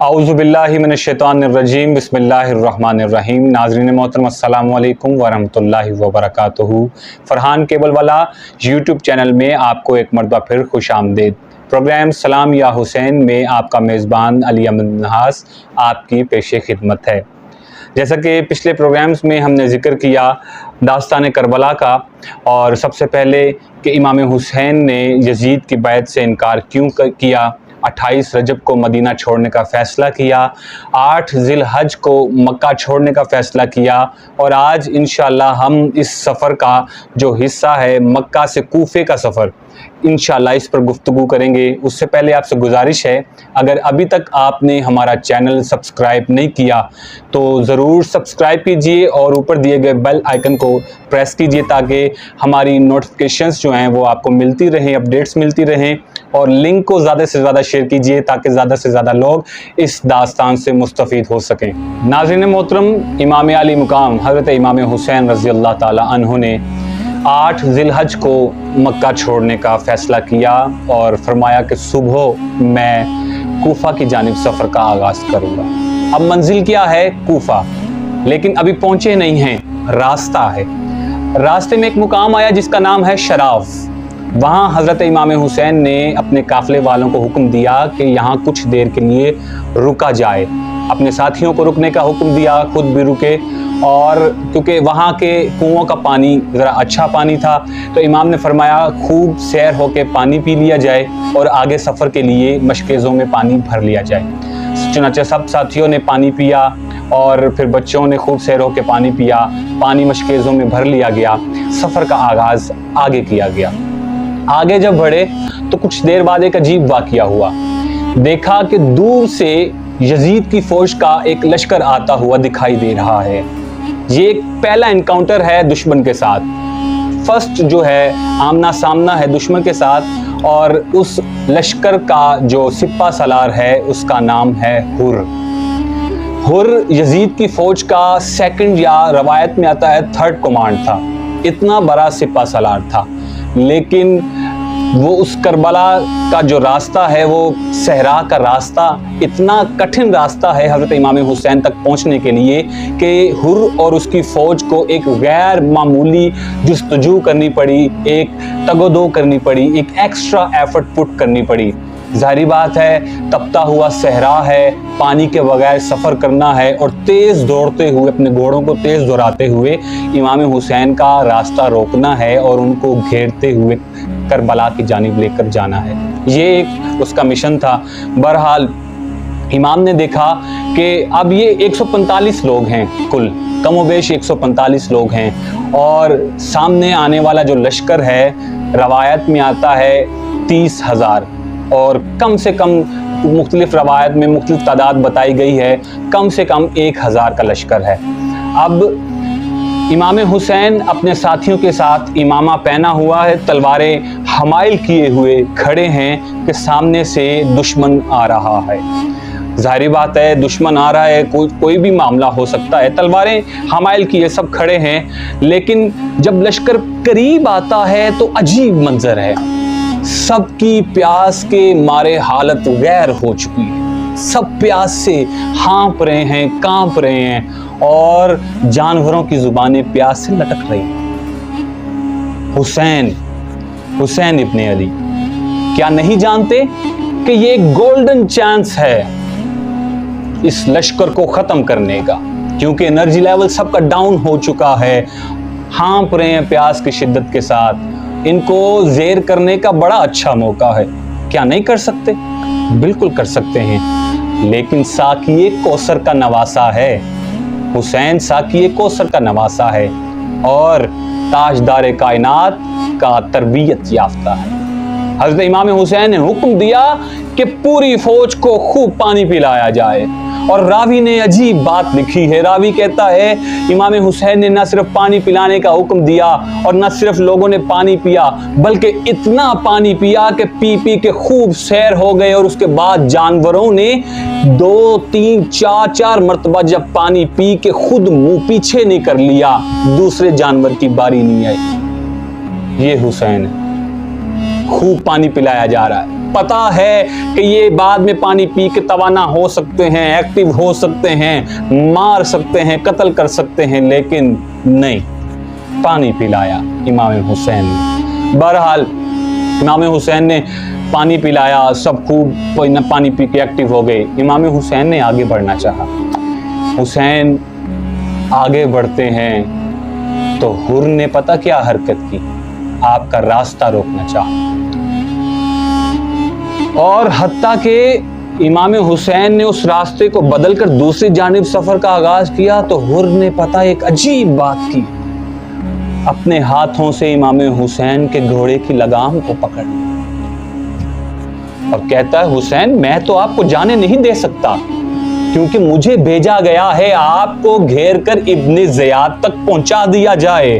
اعوذ باللہ من الشیطان الرجیم بسم اللہ الرحمن الرحیم۔ ناظرین محترم السلام علیکم ورحمۃ اللہ وبرکاتہ۔ فرحان کیبل والا یوٹیوب چینل میں آپ کو ایک مرتبہ پھر خوش آمدید۔ پروگرام سلام یا حسین میں آپ کا میزبان علی احمد نحاس آپ کی پیش خدمت ہے۔ جیسا کہ پچھلے پروگرامز میں ہم نے ذکر کیا داستان کربلا کا، اور سب سے پہلے کہ امام حسین نے یزید کی بیعت سے انکار کیوں کیا، 28 رجب کو مدینہ چھوڑنے کا فیصلہ کیا، 8 ذی الحج کو مکہ چھوڑنے کا فیصلہ کیا، اور آج انشاءاللہ ہم اس سفر کا جو حصہ ہے مکہ سے کوفے کا سفر، انشاءاللہ اس پر گفتگو کریں گے۔ اس سے پہلے آپ سے گزارش ہے، اگر ابھی تک آپ نے ہمارا چینل سبسکرائب نہیں کیا تو ضرور سبسکرائب کیجئے اور اوپر دیے گئے بیل آئیکن کو پریس کیجئے تاکہ ہماری نوٹیفیکیشنز جو ہیں وہ آپ کو ملتی رہیں، اپڈیٹس ملتی رہیں، اور لنک کو زیادہ سے زیادہ شیئر کیجئے تاکہ زیادہ سے زیادہ لوگ اس داستان سے مستفید ہو سکیں۔ ناظرین محترم، امام علی مقام حضرت امام حسین رضی اللہ تعالی عنہ نے 8 ذی الحج کو مکہ چھوڑنے کا فیصلہ کیا اور فرمایا کہ صبح میں کوفہ کی جانب سفر کا آغاز کروں گا۔ اب منزل کیا ہے؟ کوفہ، لیکن ابھی پہنچے نہیں ہیں، راستہ ہے۔ راستے میں ایک مقام آیا جس کا نام ہے شراف۔ وہاں حضرت امام حسین نے اپنے قافلے والوں کو حکم دیا کہ یہاں کچھ دیر کے لیے رکا جائے، اپنے ساتھیوں کو رکنے کا حکم دیا، خود بھی رکے، اور کیونکہ وہاں کے کنووں کا پانی ذرا اچھا پانی تھا تو امام نے فرمایا خوب سیر ہو کے پانی پی لیا جائے اور آگے سفر کے لیے مشکیزوں میں پانی بھر لیا جائے۔ چنانچہ سب ساتھیوں نے پانی پیا اور پھر بچوں نے خوب سیر ہو کے پانی پیا، پانی مشکیزوں میں بھر لیا گیا، سفر کا آغاز آگے کیا گیا۔ آگے جب بڑھے تو کچھ دیر بعد ایک عجیب واقعہ ہوا۔ دیکھا کہ دور سے یزید کی فوج کا ایک لشکر آتا ہوا دکھائی دے رہا ہے۔ یہ ایک پہلا انکاؤنٹر ہے دشمن کے ساتھ، فرسٹ جو ہے آمنا سامنا ہے دشمن کے ساتھ، اور اس لشکر کا جو سپہ سالار ہے اس کا نام ہے حر۔ حر یزید کی فوج کا سیکنڈ یا روایت میں آتا ہے تھرڈ کمانڈ تھا، اتنا بڑا سپہ سالار تھا، لیکن وہ اس کربلا کا جو راستہ ہے وہ صحرا کا راستہ، اتنا کٹھن راستہ ہے حضرت امام حسین تک پہنچنے کے لیے کہ حر اور اس کی فوج کو ایک غیر معمولی جستجو کرنی پڑی، ایک تگ و دو کرنی پڑی، ایک ایکسٹرا ایفرٹ پٹ کرنی پڑی۔ ظاہری بات ہے تپتا ہوا صحرا ہے، پانی کے بغیر سفر کرنا ہے، اور تیز دوڑتے ہوئے اپنے گھوڑوں کو تیز دوڑاتے ہوئے امام حسین کا راستہ روکنا ہے اور ان کو گھیرتے ہوئے کربلا کی جانب لے کر جانا ہے۔ یہ ایک اس کا مشن تھا۔ بہرحال امام نے دیکھا کہ اب یہ 145 لوگ ہیں، کل کم و بیش 145 لوگ ہیں، اور سامنے آنے والا جو لشکر ہے روایت میں آتا ہے 30,000، اور کم سے کم مختلف روایت میں مختلف تعداد بتائی گئی ہے، کم سے کم 1,000 کا لشکر ہے۔ اب امام حسین اپنے ساتھیوں کے ساتھ امامہ پہنا ہوا ہے، تلواریں حمائل کیے ہوئے کھڑے ہیں کہ سامنے سے دشمن آ رہا ہے۔ ظاہری بات ہے دشمن آ رہا ہے، کوئی بھی معاملہ ہو سکتا ہے، تلواریں حمائل کیے سب کھڑے ہیں، لیکن جب لشکر قریب آتا ہے تو عجیب منظر ہے۔ سب کی پیاس کے مارے حالت غیر ہو چکی ہے، سب پیاس سے ہانپ رہے ہیں، کانپ رہے ہیں، اور جانوروں کی زبانیں پیاس سے لٹک رہی ہیں۔ حسین ابن علی کیا نہیں جانتے کہ یہ ایک گولڈن چانس ہے اس لشکر کو ختم کرنے کا، کیونکہ انرجی لیول سب کا ڈاؤن ہو چکا ہے، ہانپ رہے ہیں پیاس کی شدت کے ساتھ، ان کو زیر کرنے کا بڑا اچھا موقع ہے۔ کیا نہیں کر سکتے؟ بالکل کر سکتے ہیں، لیکن ساقی کوثر کا نواسا ہے، حسین ساقی کوثر کا نواسا ہے، اور تاجدار کائنات کا تربیت یافتہ ہے۔ حضرت امام حسین نے حکم دیا کہ پوری فوج کو خوب پانی پلایا جائے، اور راوی نے عجیب بات لکھی ہے۔ راوی کہتا ہے امام حسین نے نہ صرف پانی پلانے کا حکم دیا اور نہ صرف لوگوں نے پانی پیا، بلکہ اتنا پانی پیا کہ پی پی کے خوب سیر ہو گئے، اور اس کے بعد جانوروں نے 2 3 4 مرتبہ جب پانی پی کے خود منہ پیچھے نہیں کر لیا، دوسرے جانور کی باری نہیں آئی۔ یہ حسین ہے، خوب پانی پلایا جا رہا ہے۔ پتا ہے کہ یہ بعد میں پانی پی کے توانا ہو سکتے ہیں، ایکٹیو ہو سکتے ہیں، مار سکتے ہیں، قتل کر سکتے ہیں، لیکن نہیں، پانی پلایا امام حسین نے۔ بہرحال امام حسین نے پانی پلایا، سب خوب پانی پی کے ایکٹیو ہو گئے۔ امام حسین نے آگے بڑھنا چاہا۔ حسین آگے بڑھتے ہیں تو حر نے پتہ کیا حرکت کی، آپ کا راستہ روکنا چاہا، اور حتیٰ کہ امام حسین نے اس راستے کو بدل کر دوسری جانب سفر کا آغاز کیا تو حر نے پتہ ایک عجیب بات کی، اپنے ہاتھوں سے امام حسین کے گھوڑے کی لگام کو پکڑ لیا اور کہتا ہے حسین میں تو آپ کو جانے نہیں دے سکتا، کیونکہ مجھے بھیجا گیا ہے آپ کو گھیر کر ابن زیاد تک پہنچا دیا جائے۔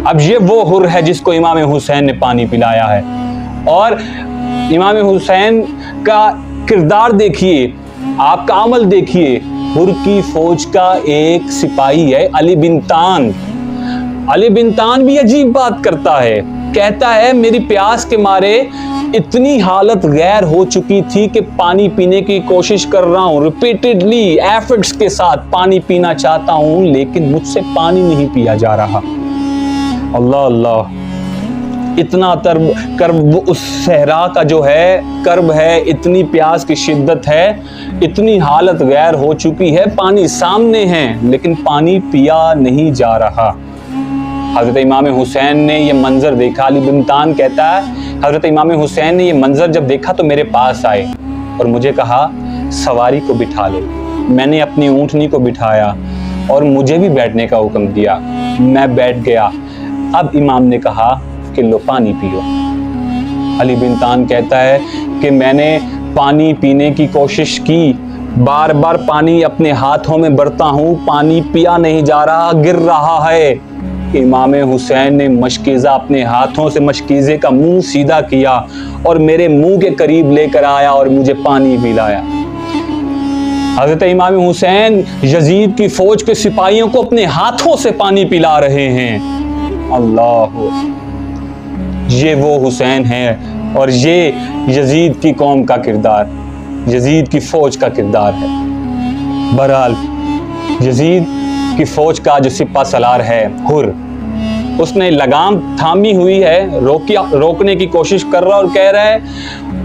اب یہ وہ حر ہے جس کو امام حسین نے پانی پلایا ہے، اور امام حسین کا کردار دیکھیے، آپ کا عمل دیکھیے۔ حر کی فوج کا ایک سپاہی ہے علی بن طان۔ علی بن طان بھی عجیب بات کرتا ہے، کہتا ہے میری پیاس کے مارے اتنی حالت غیر ہو چکی تھی کہ پانی پینے کی کوشش کر رہا ہوں، ریپیٹڈلی ایفرٹس کے ساتھ پانی پینا چاہتا ہوں، لیکن مجھ سے پانی نہیں پیا جا رہا۔ اللہ اللہ، اتنا کرب اس صحرا کا جو ہے کرب ہے، اتنی پیاس کی شدت ہے، اتنی حالت غیر ہو چکی ہے، پانی سامنے ہے لیکن پانی پیا نہیں جا رہا۔ حضرت امام حسین نے یہ منظر دیکھا، علی بن طان کہتا ہے حضرت امام حسین نے یہ منظر جب دیکھا تو میرے پاس آئے اور مجھے کہا سواری کو بٹھا لو۔ میں نے اپنی اونٹنی کو بٹھایا اور مجھے بھی بیٹھنے کا حکم دیا، میں بیٹھ گیا۔ اب امام نے کہا کہ لو پانی پیو۔ علی بن طان کہتا ہے کہ میں نے پانی پینے کی کوشش کی، بار بار پانی اپنے ہاتھوں میں بھرتا ہوں، پانی پیا نہیں جا رہا، گر رہا ہے۔ امام حسین نے مشکیزہ اپنے ہاتھوں سے مشکیزے کا منہ سیدھا کیا اور میرے منہ کے قریب لے کر آیا اور مجھے پانی پلایا۔ حضرت امام حسین یزید کی فوج کے سپاہیوں کو اپنے ہاتھوں سے پانی پلا رہے ہیں۔ اللہ، یہ وہ حسین ہے اور یہ یزید کی قوم کا کردار، یزید کی فوج کا کردار ہے۔ بہرحال یزید کی فوج کا جو سپہ سالار ہے حر، اس نے لگام تھامی ہوئی ہے، روکنے کی کوشش کر رہا اور کہہ رہا ہے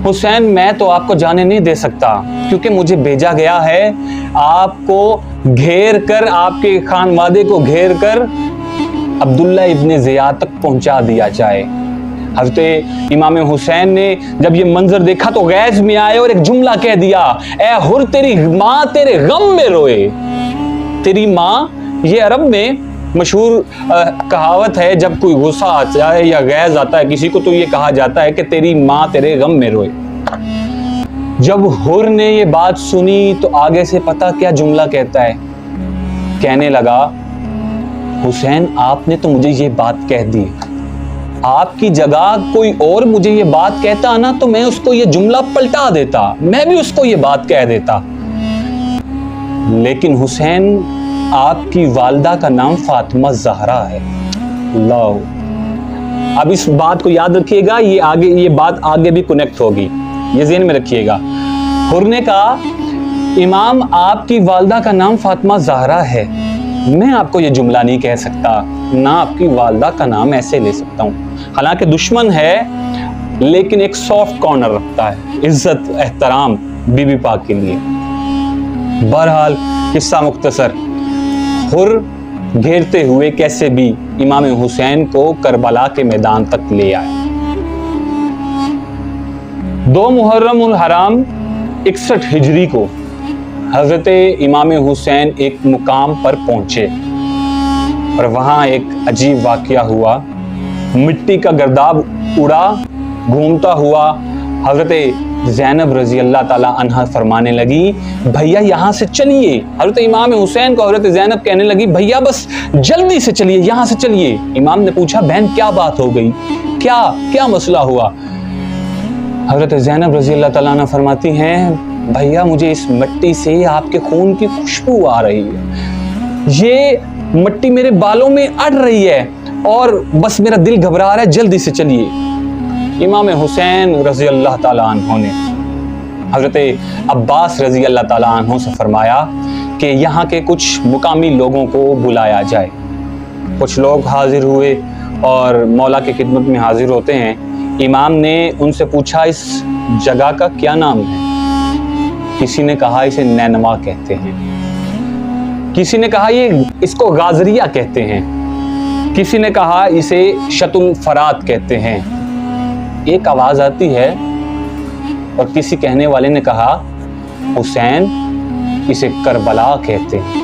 حسین میں تو آپ کو جانے نہیں دے سکتا، کیونکہ مجھے بھیجا گیا ہے آپ کو گھیر کر، آپ کے خانوادے کو گھیر کر عبداللہ ابن زیاد تک پہنچا دیا جائے۔ حضرت امام حسین نے جب یہ منظر دیکھا تو غیظ میں آئے اور ایک جملہ کہہ دیا، اے حر تیری ماں تیرے غم میں روئے۔ تیری ماں، یہ عرب میں مشہور کہاوت ہے، جب کوئی غصہ آتا ہے یا غیظ آتا ہے کسی کو تو یہ کہا جاتا ہے کہ تیری ماں تیرے غم میں روئے۔ جب حر نے یہ بات سنی تو آگے سے پتہ کیا جملہ کہتا ہے، کہنے لگا حسین آپ نے تو مجھے یہ بات کہہ دی، آپ کی جگہ کوئی اور مجھے یہ بات کہتا نا تو میں اس کو یہ جملہ پلٹا دیتا، میں بھی اس کو یہ بات کہہ دیتا، لیکن حسین آپ کی والدہ کا نام فاطمہ زہرا ہے۔ اللہ، اب اس بات کو یاد رکھیے گا، یہ بات آگے بھی کنیکٹ ہوگی، یہ ذہن میں رکھیے گا۔ حر نے کہا امام آپ کی والدہ کا نام فاطمہ زہرا ہے، میں آپ کو یہ جملہ نہیں کہہ سکتا، نہ آپ کی والدہ کا نام ایسے لے سکتا ہوں۔ حالانکہ دشمن ہے لیکن ایک سافٹ کارنر رکھتا ہے، عزت احترام بی بی پاک کے لیے۔ بہرحال قصہ مختصر، حر گھیرتے ہوئے کیسے بھی امام حسین کو کربلا کے میدان تک لے آئے۔ 2 محرم الحرام 61 ہجری کو حضرت امام حسین ایک مقام پر پہنچے اور وہاں ایک عجیب واقعہ ہوا، مٹی کا گرداب اڑا گھومتا ہوا، حضرت زینب رضی اللہ تعالی عنہ فرمانے لگی بھیا یہاں سے چلیے۔ حضرت امام حسین کو حضرت زینب کہنے لگی بھیا بس جلدی سے چلیے، یہاں سے چلیے۔ امام نے پوچھا بہن کیا بات ہو گئی، کیا مسئلہ ہوا؟ حضرت زینب رضی اللہ تعالیٰ عنہ فرماتی ہیں بھیا مجھے اس مٹی سے آپ کے خون کی خوشبو آ رہی ہے، یہ مٹی میرے بالوں میں اڑ رہی ہے اور بس میرا دل گھبرا رہا ہے، جلدی سے چلیے۔ امام حسین رضی اللہ تعالیٰ عنہ نے حضرت عباس رضی اللہ تعالیٰ عنہ سے فرمایا کہ یہاں کے کچھ مقامی لوگوں کو بلایا جائے۔ کچھ لوگ حاضر ہوئے اور مولا کی خدمت میں حاضر ہوتے ہیں۔ امام نے ان سے پوچھا اس جگہ کا کیا نام ہے؟ کسی نے کہا اسے نینوا کہتے ہیں، کسی نے کہا اس کو غازریہ کہتے ہیں، کسی نے کہا اسے شط الفرات کہتے ہیں۔ ایک آواز آتی ہے اور کسی کہنے والے نے کہا حسین اسے کربلا کہتے ہیں۔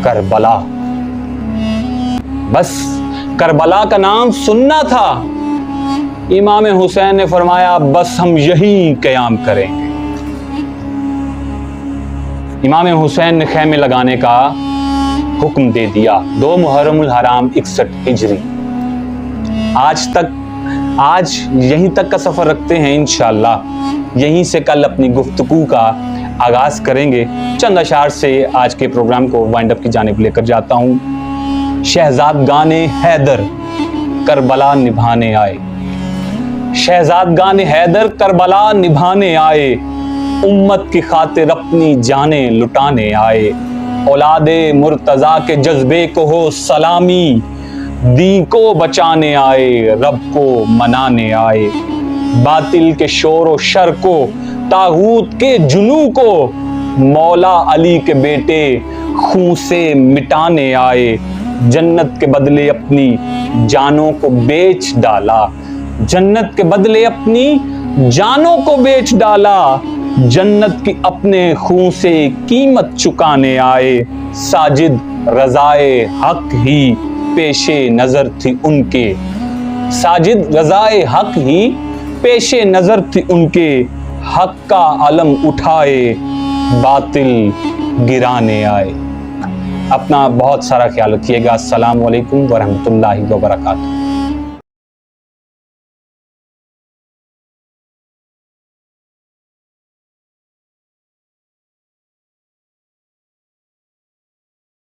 کربلا، بس کربلا کا نام سننا تھا۔ امام حسین نے فرمایا بس ہم یہی قیام کریں گے۔ امام حسین نے خیمے لگانے کا حکم دے دیا۔ 2 محرم الحرام 61 ہجری۔ آج یہیں تک کا سفر رکھتے ہیں انشاءاللہ۔ یہیں سے کل اپنی گفتگو کا آغاز کریں گے۔ چند اشعار سے آج کے پروگرام کو وائنڈ اپ کی جانب لے کر جاتا ہوں۔ شہزادگان حیدر کربلا نبھانے آئے، شہزادگان حیدر کربلا نبھانے آئے، امت کی خاطر اپنی جانیں لٹانے آئے۔ اولاد مرتضیٰ کے جذبے کو ہو سلامی، دین کو بچانے آئے، رب کو منانے آئے۔ باطل کے شور و شر کو، طاغوت کے جنو کو، مولا علی کے بیٹے خون سے مٹانے آئے۔ جنت کے بدلے اپنی جانوں کو بیچ ڈالا، جنت کے بدلے اپنی جانوں کو بیچ ڈالا۔ جنت کی اپنے خون سے قیمت چکانے آئے۔ ساجد رضائے حق ہی پیش نظر تھی ان کے، ساجد رضائے حق ہی پیش نظر تھی ان کے۔ حق کا علم اٹھائے باطل گرانے آئے۔ اپنا بہت سارا خیال رکھیے گا۔ السلام علیکم ورحمۃ اللہ وبرکاتہ۔